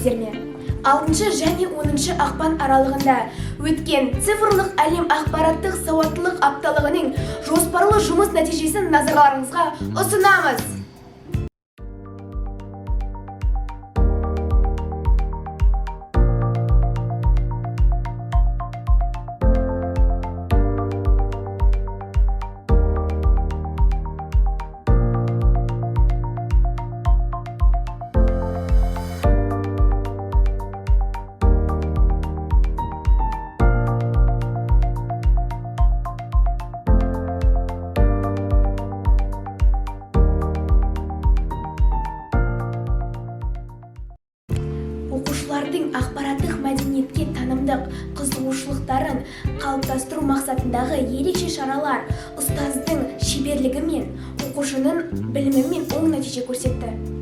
білесіздер ме? 6 және 10 ақпан аралығында өткен цифрлық әлем ақпараттық сауаттылық апталығының жоспарлы жұмыс нәтижесін назарларыңызға ұсынамыз. Оқушылардың ақпараттық мәдениетке танымдық қызығушылықтарын қалыптастыру мақсатындағы ерекше шаралар ұстаздың шеберлігі мен оқушының білімімен оң нәтиже көрсетті.